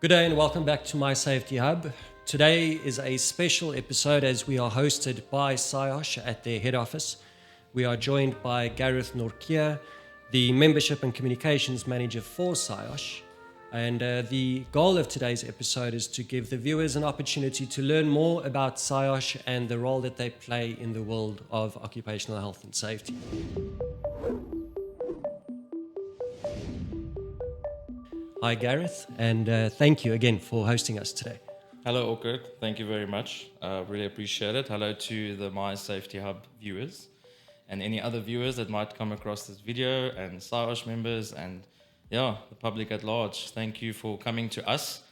Good day and welcome back to My Safety Hub. Today is a special episode as we are hosted by Saiosh at their head office. We are joined by Gareth Nortje, the Membership and Communications Manager for Saiosh. And the goal of today's episode is to give the viewers an opportunity to learn more about Saiosh and the role that they play in the world of occupational health and safety. Hi Gareth, and thank you again for hosting us today. Hello, Orchid. Thank you very much. Really appreciate it. Hello to the My Safety Hub viewers and any other viewers that might come across this video, and Saiosh members and the public at large. Thank you for coming to us,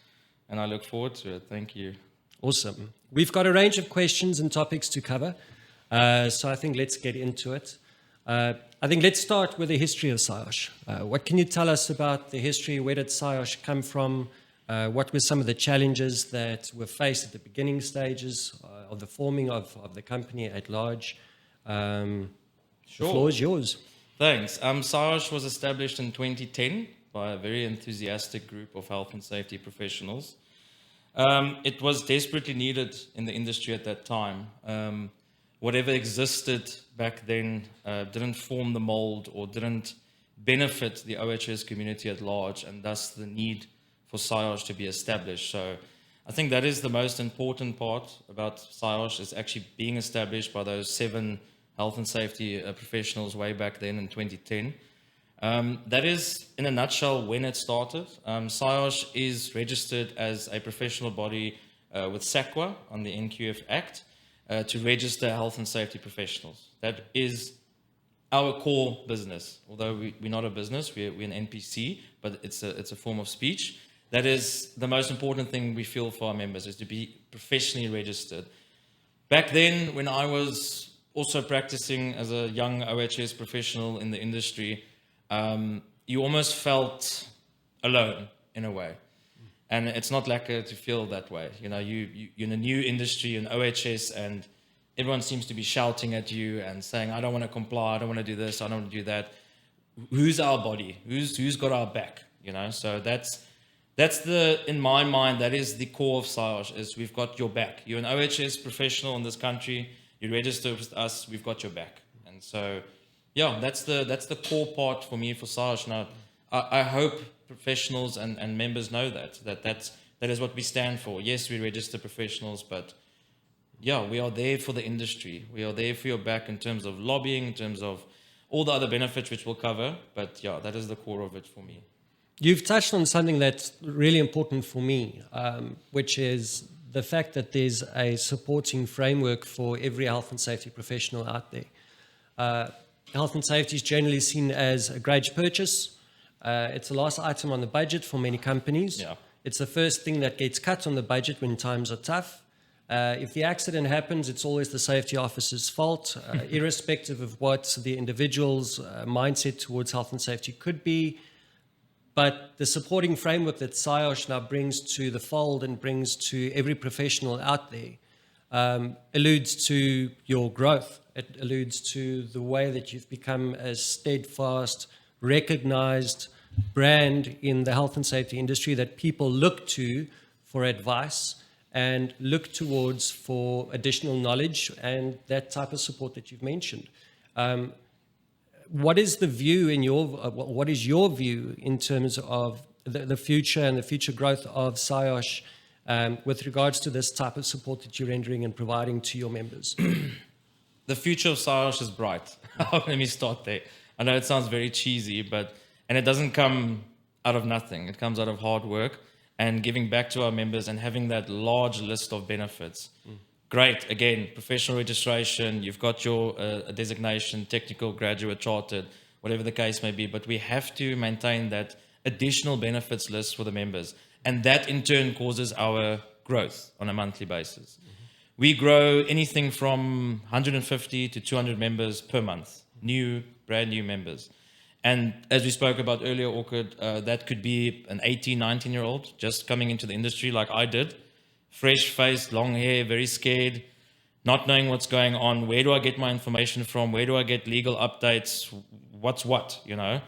and I look forward to it. Thank you. Awesome. We've got a range of questions and topics to cover, so I think let's get into it. I think let's start with the history of Saiosh. What can you tell us about the history? Where did Saiosh come from? What were some of the challenges that were faced at the beginning stages of the forming of the company at large? The floor is yours. Thanks. Saiosh was established in 2010 by a very enthusiastic group of health and safety professionals. It was desperately needed in the industry at that time. Whatever existed back then didn't form the mold or didn't benefit the OHS community at large, and thus the need for Saiosh to be established. So I think that is the most important part about Saiosh, is actually being established by those 7 health and safety professionals way back then in 2010. That is, in a nutshell, when it started. Saiosh is registered as a professional body with SAQA on the NQF Act. To register health and safety professionals. That is our core business. Although we're not a business, we're an NPC, but it's a form of speech. That is the most important thing we feel for our members, is to be professionally registered. Back then, when I was also practicing as a young OHS professional in the industry, you almost felt alone in a way. And it's not lacquer to feel that way. You know, you're in a new industry, in OHS, and everyone seems to be shouting at you and saying, I don't want to comply, I don't want to do this, I don't want to do that. Who's our body? Who's got our back? You know, so that's in my mind, that is the core of Saiosh, is we've got your back. You're an OHS professional in this country, you register with us, we've got your back. And so, that's the core part for me for Saiosh. Now, I hope professionals and members know that is what we stand for. Yes, we register professionals, but we are there for the industry. We are there for your back in terms of lobbying, in terms of all the other benefits which we'll cover. But that is the core of it for me. You've touched on something that's really important for me, which is the fact that there's a supporting framework for every health and safety professional out there. Health and safety is generally seen as a grudge purchase. It's the last item on the budget for many companies. Yeah. It's the first thing that gets cut on the budget when times are tough. If the accident happens, it's always the safety officer's fault, irrespective of what the individual's mindset towards health and safety could be. But the supporting framework that Saiosh now brings to the fold and brings to every professional out there alludes to your growth. It alludes to the way that you've become a steadfast, recognized brand in the health and safety industry that people look to for advice and look towards for additional knowledge and that type of support that you've mentioned. What is the view what is your view in terms of the future and the future growth of Saiosh with regards to this type of support that you're rendering and providing to your members? The future of Saiosh is bright. Let me start there. I know it sounds very cheesy, and it doesn't come out of nothing. It comes out of hard work and giving back to our members and having that large list of benefits. Great. Again, professional registration, you've got your designation, technical, graduate, chartered, whatever the case may be, but we have to maintain that additional benefits list for the members. And that in turn causes our growth on a monthly basis. We grow anything from 150 to 200 members per month, brand new members. And as we spoke about earlier, Orchid, that could be an 18, 19-year-old just coming into the industry like I did, fresh-faced, long hair, very scared, not knowing what's going on. Where do I get my information from? Where do I get legal updates? What's what, you know?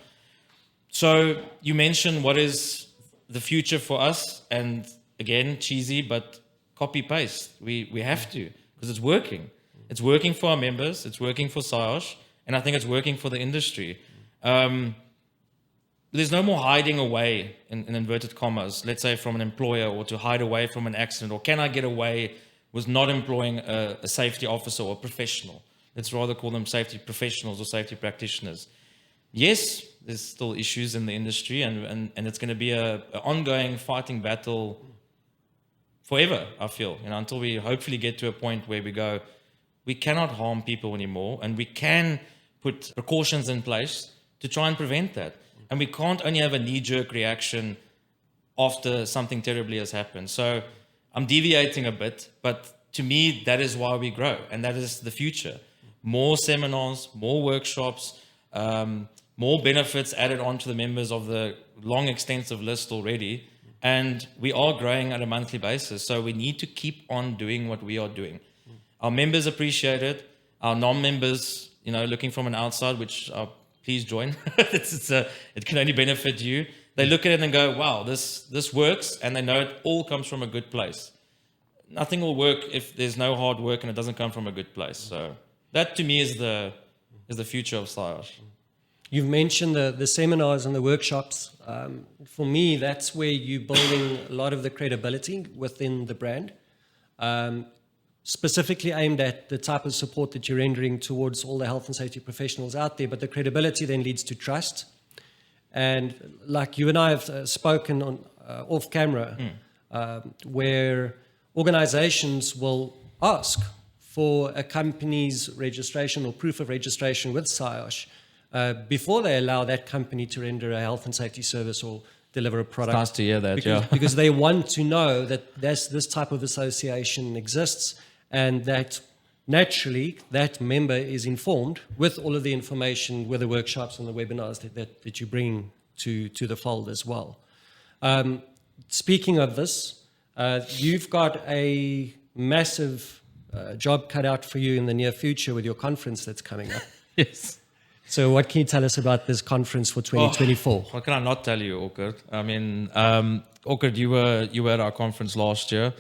So you mentioned what is the future for us, and again, cheesy, but copy paste. We have to, because it's working. It's working for our members, it's working for Saiosh, and I think it's working for the industry. There's no more hiding away, in inverted commas, let's say from an employer, or to hide away from an accident, or can I get away with not employing a safety officer or a professional? Let's rather call them safety professionals or safety practitioners. Yes, there's still issues in the industry, and it's going to be an ongoing fighting battle forever, I feel, until we hopefully get to a point where we go, we cannot harm people anymore, and we can put precautions in place to try and prevent that. And we can't only have a knee-jerk reaction after something terribly has happened. So I'm deviating a bit, but to me, that is why we grow, and that is the future. More seminars, more workshops, more benefits added on to the members of the long, extensive list already. And we are growing at a monthly basis. So we need to keep on doing what we are doing. Our members appreciate it. Our non-members, looking from an outside, which please join. It can only benefit you. They look at it and go, wow, this works. And they know it all comes from a good place. Nothing will work if there's no hard work and it doesn't come from a good place. So that to me is the future of Saiosh. You've mentioned the seminars and the workshops. For me, that's where you're building a lot of the credibility within the brand, specifically aimed at the type of support that you're rendering towards all the health and safety professionals out there. But the credibility then leads to trust. And like you and I have spoken on off camera, where organizations will ask for a company's registration or proof of registration with Saiosh before they allow that company to render a health and safety service or deliver a product. It's nice to hear that, because they want to know that this type of association exists, and that naturally that member is informed with all of the information, with the workshops and the webinars that you bring to the fold as well. Speaking of this, you've got a massive job cut out for you in the near future with your conference that's coming up. Yes. So what can you tell us about this conference for 2024? What can I not tell you, Orkard? I mean, Orkard, you were at our conference last year.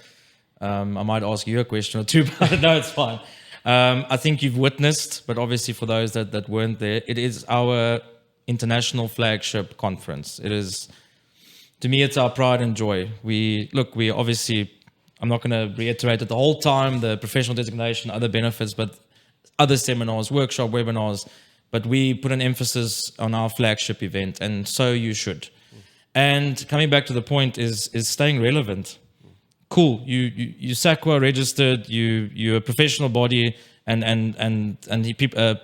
I might ask you a question or two, but no, it's fine. I think you've witnessed, but obviously for those that weren't there, it is our international flagship conference. It is, to me, it's our pride and joy. We obviously, I'm not going to reiterate it the whole time, the professional designation, other benefits, but other seminars, workshop, webinars, but we put an emphasis on our flagship event, and so you should. And coming back to the point is staying relevant. Cool, you SACWA registered, you're a professional body, and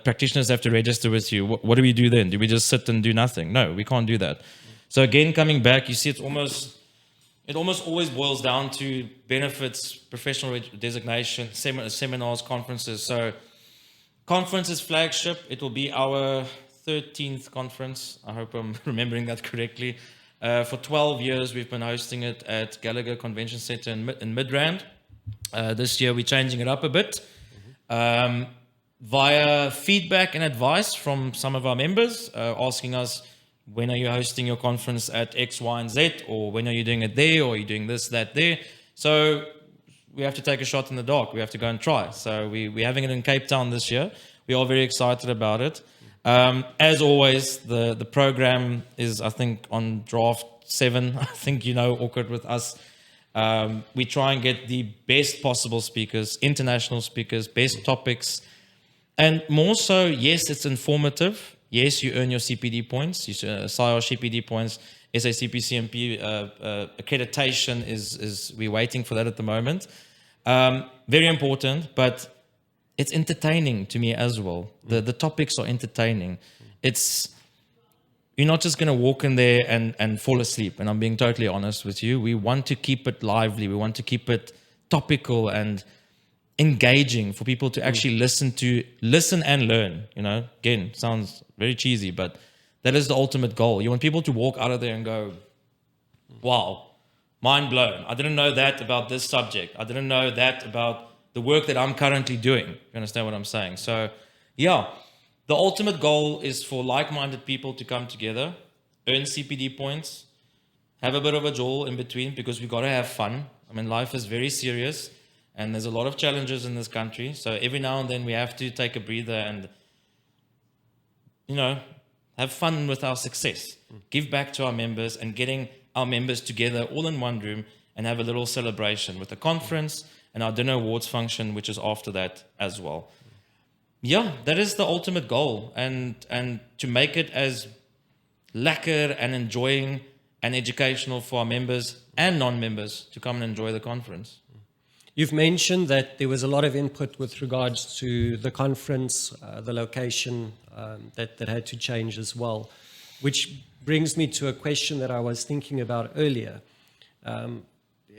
practitioners have to register with you. What do we do then? Do we just sit and do nothing? No, we can't do that. So again, coming back, you see it almost always boils down to benefits, professional designation, seminars, conferences. So conference is flagship. It will be our 13th conference. I hope I'm remembering that correctly. For 12 years, we've been hosting it at Gallagher Convention Center in Midrand. This year, we're changing it up a bit. Via feedback and advice from some of our members, asking us, when are you hosting your conference at X, Y, and Z? Or when are you doing it there? Or are you doing this, that, there? So we have to take a shot in the dark. We have to go and try. So we're having it in Cape Town this year. We are very excited about it. As always, the program is, I think, on draft 7. I think Orkard with us. We try and get the best possible speakers, international speakers, best topics. And more so, yes, it's informative. Yes, you earn your CPD points, Saiosh CPD points, SACP-CMP accreditation is we're waiting for that at the moment. Very important, but it's entertaining to me as well. The topics are entertaining. You're not just going to walk in there and fall asleep. And I'm being totally honest with you. We want to keep it lively. We want to keep it topical and engaging for people to actually listen and learn. Again, sounds very cheesy, but that is the ultimate goal. You want people to walk out of there and go, wow, mind blown. I didn't know that about this subject. I didn't know that about the work that I'm currently doing. You understand what I'm saying? So, yeah, the ultimate goal is for like-minded people to come together, earn CPD points, have a bit of a jaw in between, because we've got to have fun. I mean, life is very serious and there's a lot of challenges in this country. So every now and then we have to take a breather and, have fun with our success. Give back to our members and getting our members together all in one room and have a little celebration with a conference and our dinner awards function, which is after that as well. Yeah, that is the ultimate goal, and to make it as lekker and enjoying and educational for our members and non-members to come and enjoy the conference. You've mentioned that there was a lot of input with regards to the conference, the location that had to change as well, which brings me to a question that I was thinking about earlier.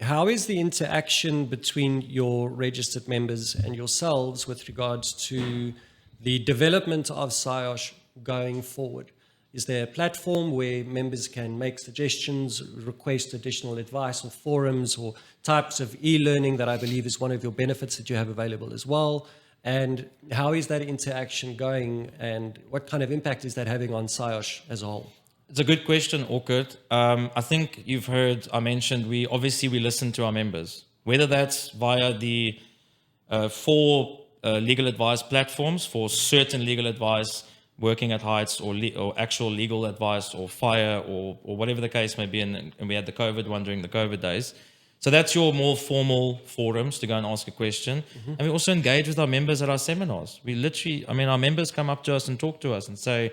How is the interaction between your registered members and yourselves with regards to the development of Saiosh going forward? Is there a platform where members can make suggestions, request additional advice or forums or types of e-learning that I believe is one of your benefits that you have available as well? And how is that interaction going, and what kind of impact is that having on Saiosh as a whole? It's a good question, Orchid. I think you've heard I mentioned we listen to our members, whether that's via the 4 legal advice platforms for certain legal advice, working at heights, or actual legal advice, or fire, or whatever the case may be. And we had the COVID one during the COVID days. So that's your more formal forums to go and ask a question. Mm-hmm. And we also engage with our members at our seminars. Our members come up to us and talk to us and say,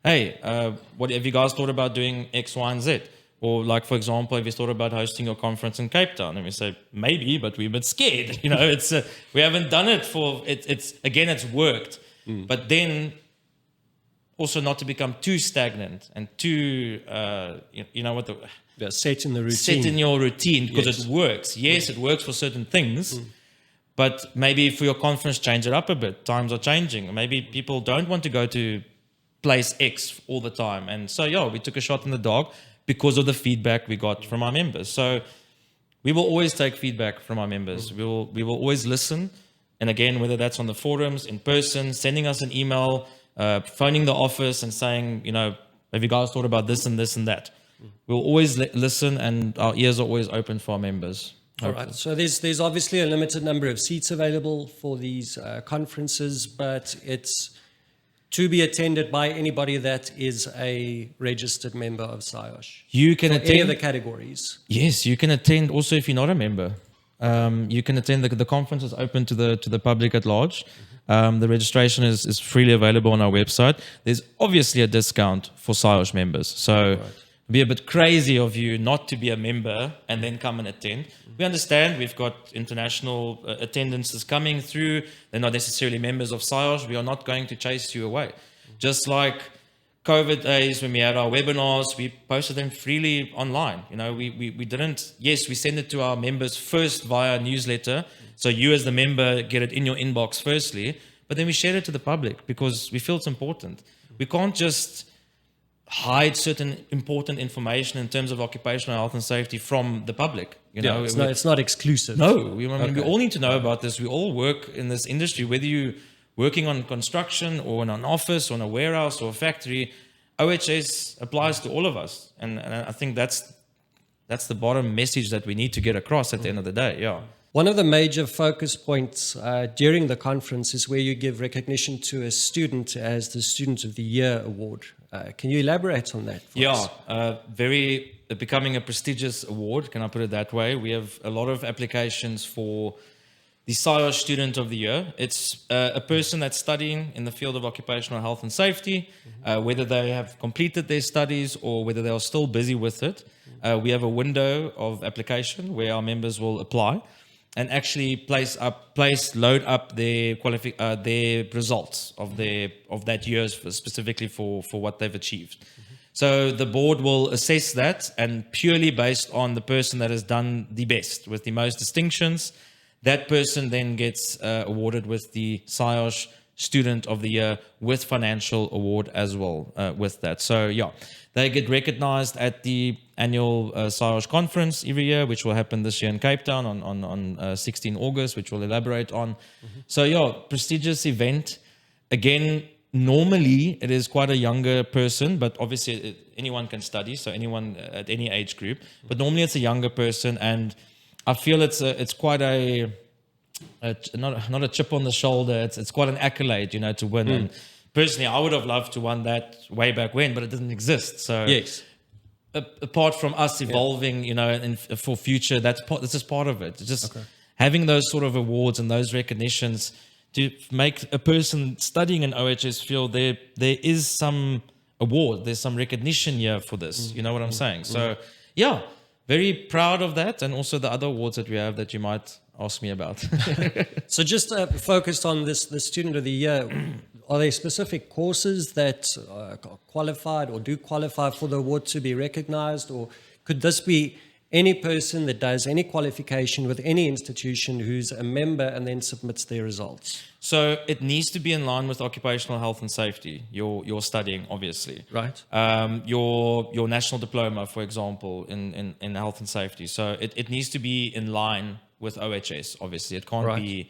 hey, what have you guys thought about doing X, Y, and Z? Or like, for example, have you thought about hosting your conference in Cape Town? And we say, maybe, but we're a bit scared. We haven't done it it's worked. But then also not to become too stagnant and too, set in the routine. Set in your routine, because it works. Yes, it works for certain things. But maybe for your conference, change it up a bit. Times are changing. Maybe people don't want to go to place X all the time. And so, we took a shot in the dark because of the feedback we got from our members. So we will always take feedback from our members. We will always listen. And again, whether that's on the forums, in person, sending us an email, phoning the office and saying, have you guys thought about this and this and that? We'll always listen, and our ears are always open for our members. All right. So there's obviously a limited number of seats available for these conferences, but it's to be attended by anybody that is a registered member of Saiosh. You can attend any of the categories. Yes, you can attend also if you're not a member. You can attend. The conference is open to the public at large. The registration is freely available on our website. There's obviously a discount for Saiosh members. So it'd be a bit crazy of you not to be a member and then come and attend. We understand we've got international attendances coming through. They're not necessarily members of Saiosh. We are not going to chase you away. Just like COVID days when we had our webinars, we posted them freely online. We didn't, yes, we send it to our members first via newsletter. So you as the member get it in your inbox firstly, but then we share it to the public because we feel it's important. We can't just hide certain important information in terms of occupational health and safety from the public. It's not exclusive. No, we all need to know about this. We all work in this industry, whether you're working on construction or in an office or in a warehouse or a factory. OHS applies to all of us, and I think that's the bottom message that we need to get across at the end of the day. Yeah. One of the major focus points during the conference is where you give recognition to a student as the Student of the Year award. Can you elaborate on that for us? Becoming a prestigious award, can I put it that way? We have a lot of applications for the Saiosh Student of the Year. It's a person that's studying in the field of occupational health and safety, whether they have completed their studies or whether they are still busy with it. We have a window of application where our members will apply and actually load up their results of that year specifically for what they've achieved. So the board will assess that, and purely based on the person that has done the best with the most distinctions, that person then gets awarded with the Saiosh Student of the Year with financial award as well with that. So they get recognized at the annual Saiosh conference every year, which will happen this year in Cape Town on 16 August, which we'll elaborate on. So prestigious event. Again, Normally, it is quite a younger person, but obviously anyone can study, so anyone at any age group. But normally, it's a younger person, and I feel it's quite not a chip on the shoulder. It's quite an accolade, to win. And personally, I would have loved to won that way back when, but it didn't exist. So Yes. Apart from us evolving, and for future, this is part of it. It's just having those sort of awards and those recognitions to make a person studying in OHS feel there is some award, there's some recognition here for this. You know what I'm saying? So, yeah, very proud of that, and also the other awards that we have that you might ask me about. So just focused on the Student of the Year, are there specific courses that are qualified or do qualify for the award to be recognized? Or could this be any person that does any qualification with any institution who's a member and then submits their results? So it needs to be in line with occupational health and safety, your studying, obviously. Right. Your national diploma, for example, in health and safety. So it needs to be in line with OHS, obviously. It can't be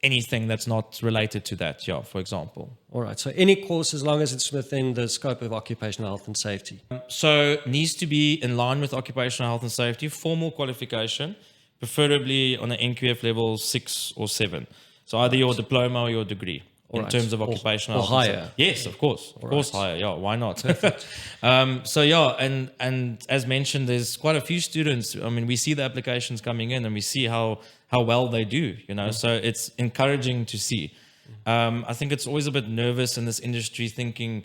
anything that's not related to that, for example. All right. So any course, as long as it's within the scope of occupational health and safety. So needs to be in line with occupational health and safety, formal qualification, preferably on an NQF level 6 or 7. So either your diploma or your degree in terms of occupational health. Or higher. Yes, of course. Of course, higher. Yeah, why not? And as mentioned, there's quite a few students. I mean, we see the applications coming in and we see how well they do, so it's encouraging to see. I think it's always a bit nervous in this industry thinking,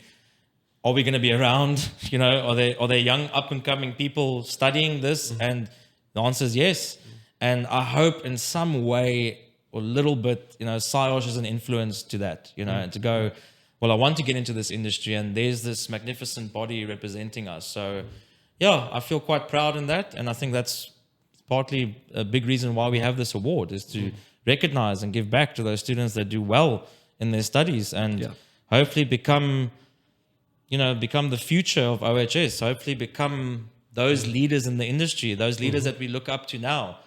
are we going to be around? Are there young up and coming people studying this? And the answer is yes. And I hope in some way or a little bit, Saiosh is an influence to that, and to go, well, I want to get into this industry and there's this magnificent body representing us. So yeah, I feel quite proud in that. And I think that's partly a big reason why we have this award, is to recognize and give back to those students that do well in their studies and hopefully become the future of OHS, hopefully become those leaders in the industry, those leaders that we look up to now.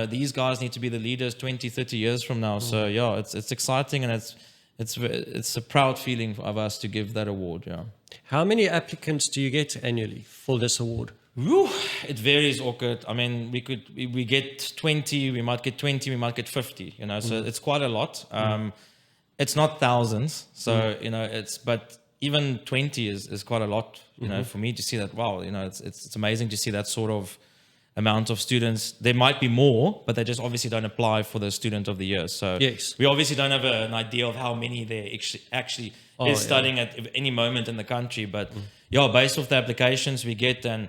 These guys need to be the leaders 20, 30 years from now. So yeah, it's exciting, and it's a proud feeling of us to give that award. Yeah. How many applicants do you get annually for this award? Whew, it varies, Orchid. I mean, we get 20, we might get 20, we might get 50, so it's quite a lot. It's not thousands. So, but even 20 is quite a lot, for me to see that. Wow, it's amazing to see that sort of amount of students. There might be more, but they just obviously don't apply for the Student of the Year. So yes, we obviously don't have an idea of how many there actually is studying at any moment in the country. But based off the applications we get, and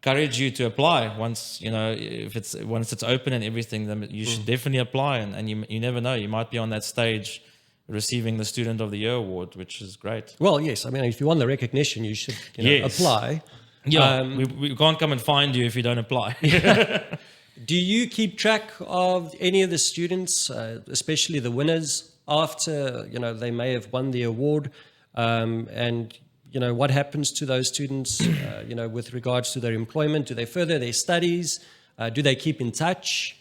encourage you to apply once once it's open and everything, then you should definitely apply, and you never know, you might be on that stage receiving the Student of the Year award, which is great. Well, yes, I mean, if you want the recognition, you should apply. We can't come and find you if you don't apply. Do you keep track of any of the students, especially the winners, after they may have won the award, and what happens to those students, with regards to their employment? Do they further their studies? Do they keep in touch?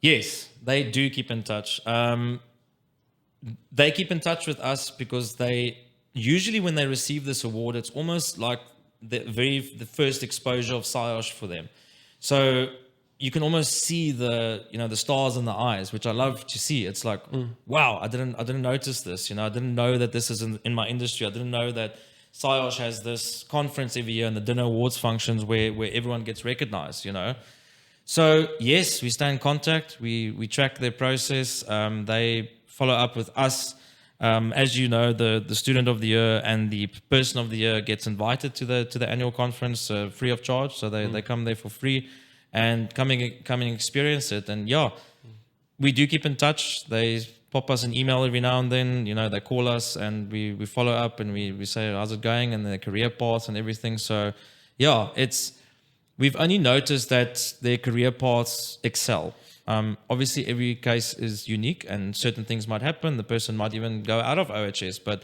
Yes, they do keep in touch. They keep in touch with us because they usually, when they receive this award, it's almost like the first exposure of Saiosh for them. So you can almost see the stars in the eyes, which I love to see. It's like, wow, I didn't notice this. I didn't know that this is in my industry. I didn't know that Saiosh has this conference every year and the dinner awards functions where everyone gets recognized, So yes, we stay in contact. We track their process. They follow up with us. As you know, the Student of the Year and the Person of the Year gets invited to the annual conference free of charge. So they come there for free and come and experience it. And we do keep in touch. They pop us an email every now and then. They call us and we follow up and we say, how's it going, and their career paths and everything. So we've only noticed that their career paths excel. Obviously, every case is unique and certain things might happen. The person might even go out of OHS, but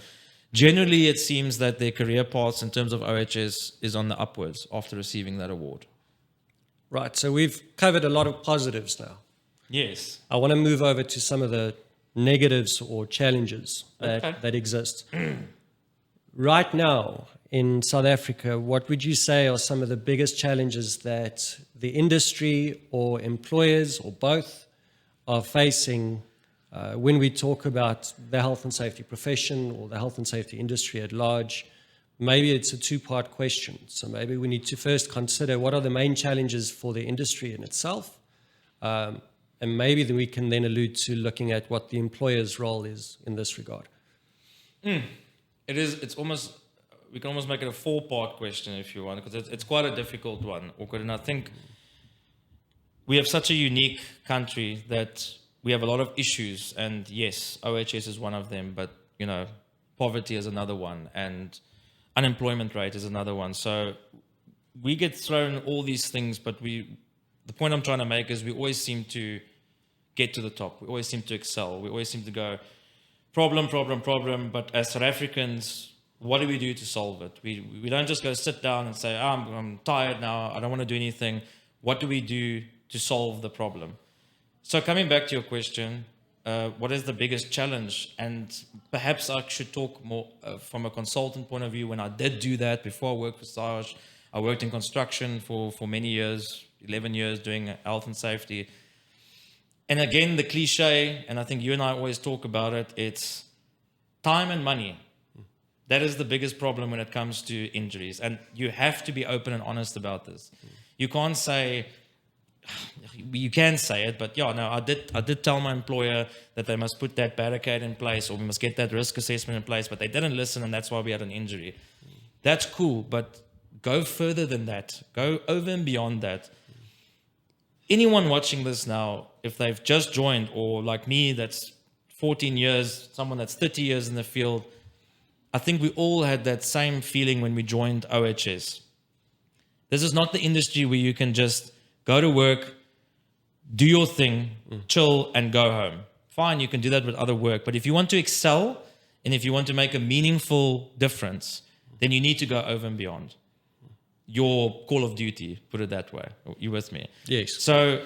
generally it seems that their career paths in terms of OHS is on the upwards after receiving that award. Right, so we've covered a lot of positives now. Yes. I want to move over to some of the negatives or challenges that exist. Right now in South Africa, what would you say are some of the biggest challenges that the industry or employers or both are facing when we talk about the health and safety profession or the health and safety industry at large? Maybe it's a two-part question. So maybe we need to first consider what are the main challenges for the industry in itself. And maybe then we can then allude to looking at what the employer's role is in this regard. It's almost, we can almost make it a 4-part question if you want, because it's quite a difficult one, awkward. And I think we have such a unique country that we have a lot of issues. And yes, OHS is one of them, but you know, poverty is another one, and unemployment rate is another one. So we get thrown all these things, but the point I'm trying to make is we always seem to get to the top. We always seem to excel. We always seem to go problem. But as South Africans, what do we do to solve it? We don't just go sit down and say, I'm tired now, I don't want to do anything. What do we do to solve the problem? So coming back to your question, what is the biggest challenge? And perhaps I should talk more from a consultant point of view. When I did do that before I worked for Saiosh, I worked in construction for many years, 11 years doing health and safety. And again, the cliche, and I think you and I always talk about it, it's time and money. That is the biggest problem when it comes to injuries. And you have to be open and honest about this. You can't say, you can say it, but yeah, no, I did tell my employer that they must put that barricade in place, or we must get that risk assessment in place, but they didn't listen, and that's why we had an injury. That's cool, but go further than that. Go over and beyond that. Anyone watching this now, if they've just joined, or like me, that's 14 years, someone that's 30 years in the field, I think we all had that same feeling when we joined OHS. This is not the industry where you can just go to work, do your thing, chill, and go home. Fine, you can do that with other work. But if you want to excel, and if you want to make a meaningful difference, then you need to go over and beyond your call of duty, put it that way. You with me? Yes. So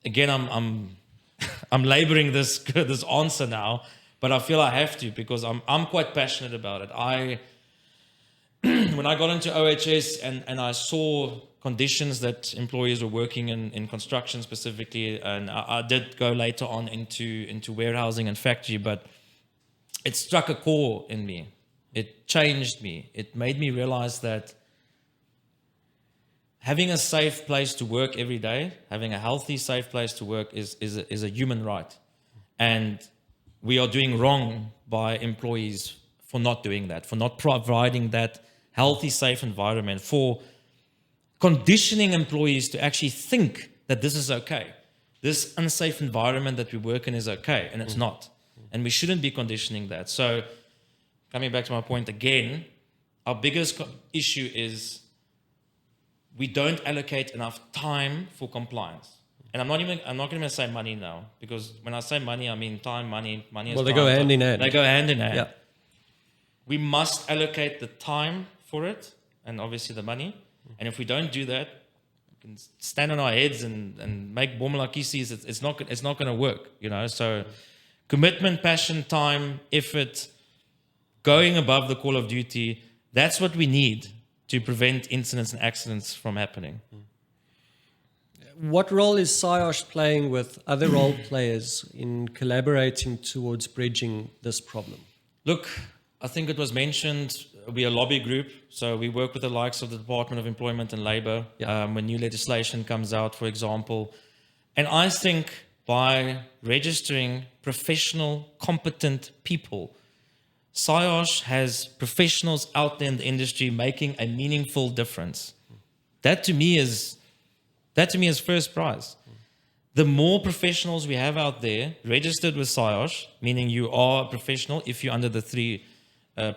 again, I'm laboring this answer now, but I feel I have to, because I'm quite passionate about it. When I got into OHS and I saw conditions that employees were working in construction specifically, and I did go later on into warehousing and factory, but it struck a core in me. It changed me. It made me realize that having a safe place to work every day, having a healthy, safe place to work is a human right. And we are doing wrong by employees for not doing that, for not providing that healthy, safe environment, for conditioning employees to actually think that this is okay. This unsafe environment that we work in is okay, and it's not. And we shouldn't be conditioning that. So coming back to my point again, our biggest issue is we don't allocate enough time for compliance. And I'm not going to say money now, because when I say money, I mean time, money is well, they time. go hand in hand. They go hand in hand. Yeah. We must allocate the time for it, and obviously the money. And if we don't do that, we can stand on our heads and make bommelakisies. It's not going to work, you know. So commitment, passion, time, effort, going above the call of duty, that's what we need to prevent incidents and accidents from happening. What role is Saiosh playing with other role players in collaborating towards bridging this problem? Look, I think it was mentioned, we're a lobby group, so we work with the likes of the Department of Employment and Labour when new legislation comes out, for example. And I think by registering professional, competent people, Saiosh has professionals out there in the industry making a meaningful difference. That to me is first prize. The more professionals we have out there registered with Saiosh, meaning you are a professional, if you're under the 3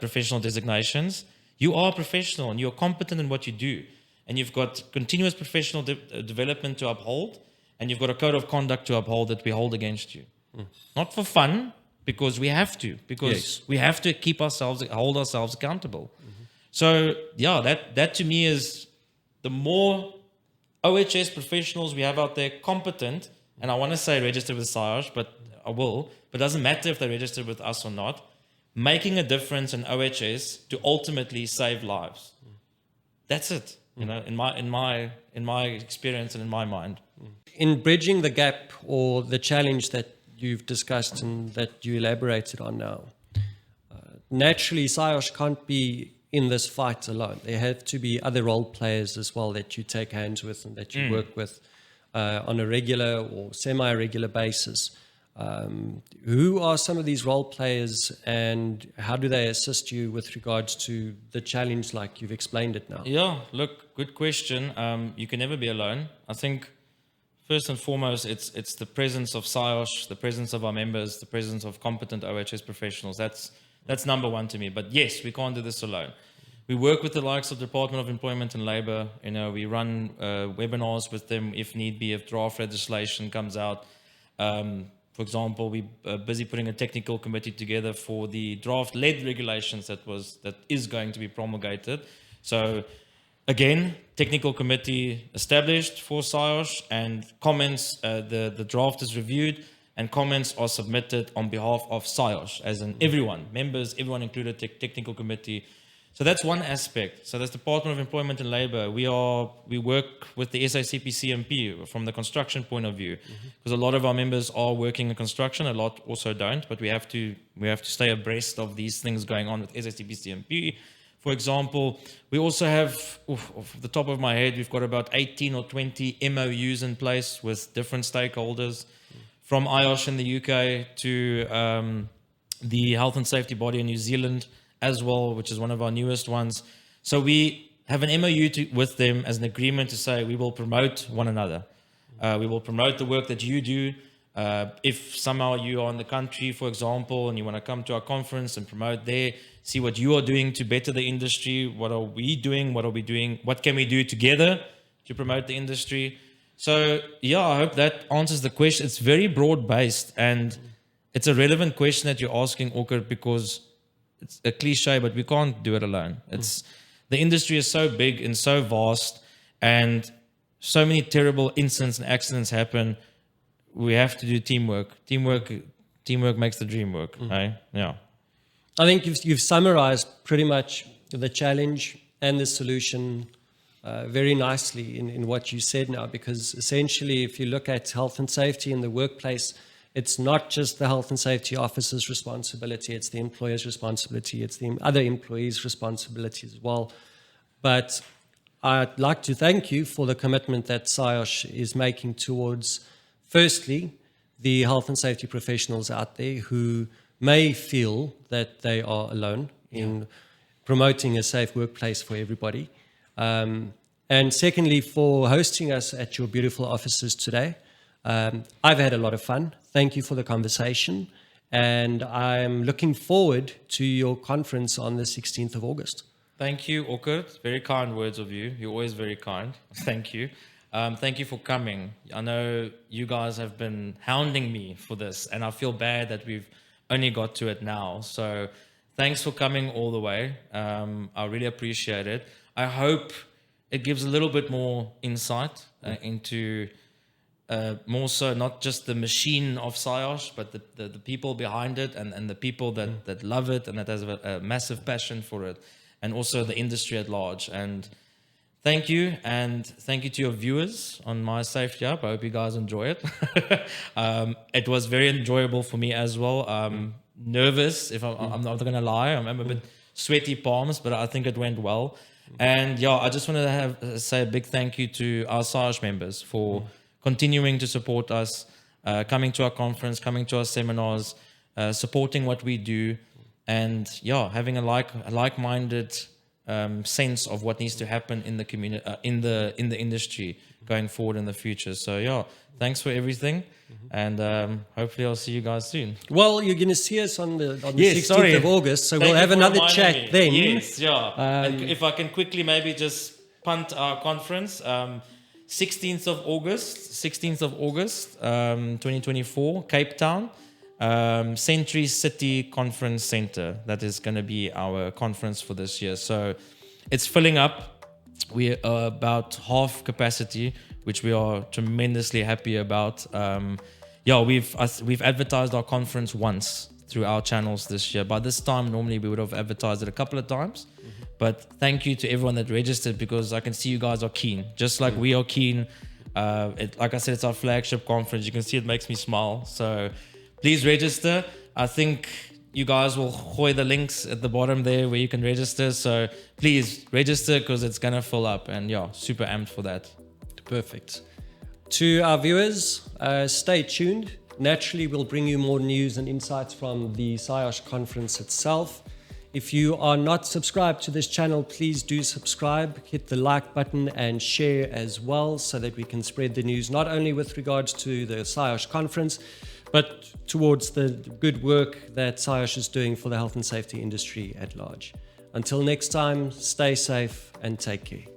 professional designations, you are a professional and you're competent in what you do. And you've got continuous professional development to uphold, and you've got a code of conduct to uphold that we hold against you. Not for fun, because we have to, we have to hold ourselves accountable. So yeah, that to me is, the more OHS professionals we have out there competent, and I want to say registered with Saiosh, but I will, but it doesn't matter if they register with us or not. Making a difference in OHS to ultimately save lives. That's it. You know, in my experience and in my mind. In bridging the gap or the challenge that you've discussed and that you elaborated on now, naturally, Saiosh can't be in this fight alone. There have to be other role players as well that you take hands with and that you work with on a regular or semi-regular basis. Who are some of these role players and how do they assist you with regards to the challenge like you've explained it now? Yeah, look, good question. You can never be alone. I think first and foremost, it's the presence of Saiosh, the presence of our members, the presence of competent OHS professionals. That's number one to me. But yes, we can't do this alone. We work with the likes of Department of Employment and Labour. You know, we run webinars with them if need be, if draft legislation comes out. For example, we're busy putting a technical committee together for the draft-led regulations that is going to be promulgated. So, again, technical committee established for Saiosh, and comments. The draft is reviewed, and comments are submitted on behalf of Saiosh, as in everyone, members, everyone included, technical committee. So that's one aspect. So that's Department of Employment and Labour. We work with the SACP CMP from the construction point of view, because a lot of our members are working in construction, a lot also don't, but we have to stay abreast of these things going on with SACP CMP. For example, we also have, off the top of my head, we've got about 18 or 20 MOUs in place with different stakeholders, from IOSH in the UK to the health and safety body in New Zealand as well, which is one of our newest ones. So we have an MOU with them as an agreement to say we will promote one another. We will promote the work that you do. If somehow you are in the country, for example, and you want to come to our conference and promote there, see what you are doing to better the industry, what are we doing, what can we do together to promote the industry. So yeah, I hope that answers the question. It's very broad-based, and it's a relevant question that you're asking, Orkert, because it's a cliche, but we can't do it alone. The industry is so big and so vast, and so many terrible incidents and accidents happen. We have to do teamwork. Teamwork makes the dream work. Eh? Yeah. I think you've summarized pretty much the challenge and the solution very nicely in what you said now, because essentially if you look at health and safety in the workplace, it's not just the health and safety officer's responsibility, it's the employer's responsibility, it's the other employees' responsibility as well. But I'd like to thank you for the commitment that Saiosh is making towards, firstly, the health and safety professionals out there who may feel that they are alone in promoting a safe workplace for everybody. And secondly, for hosting us at your beautiful offices today. I've had a lot of fun. Thank you for the conversation. And I'm looking forward to your conference on the 16th of August. Thank you, Orkert. Very kind words of you. You're always very kind. Thank you. Thank you for coming. I know you guys have been hounding me for this, and I feel bad that we've only got to it now. So thanks for coming all the way. I really appreciate it. I hope it gives a little bit more insight into more so not just the machine of Saiosh, but the people behind it and the people that love it and that has a massive passion for it, and also the industry at large. And thank you, and thank you to your viewers on my Safety Up. I hope you guys enjoy it. It was very enjoyable for me as well. Nervous, if I'm not going to lie. I'm a bit sweaty palms, but I think it went well. And yeah, I just wanted to say a big thank you to our Saiosh members for continuing to support us, coming to our conference, coming to our seminars, supporting what we do, and yeah, having a like-minded sense of what needs to happen in the community, in the industry going forward in the future. So yeah, thanks for everything, and hopefully I'll see you guys soon. Well, you're going to see us on the 16th of August, so we'll have another chat then. Yes, yeah. And if I can quickly maybe just punt our conference. 16th of August, 2024, Cape Town, Century City Conference Center. That is going to be our conference for this year. So it's filling up. We are about half capacity, which we are tremendously happy about. yeah, we've advertised our conference once through our channels this year. By this time, normally we would have advertised it a couple of times. But thank you to everyone that registered, because I can see you guys are keen, just like we are keen. Like I said, it's our flagship conference. You can see it makes me smile. So please register. I think you guys will hoy the links at the bottom there where you can register. So please register, because it's going to fill up. And yeah, super amped for that. Perfect. To our viewers, stay tuned. Naturally, we'll bring you more news and insights from the Saiosh conference itself. If you are not subscribed to this channel, please do subscribe, hit the like button and share as well, so that we can spread the news, not only with regards to the Saiosh conference, but towards the good work that Saiosh is doing for the health and safety industry at large. Until next time, stay safe and take care.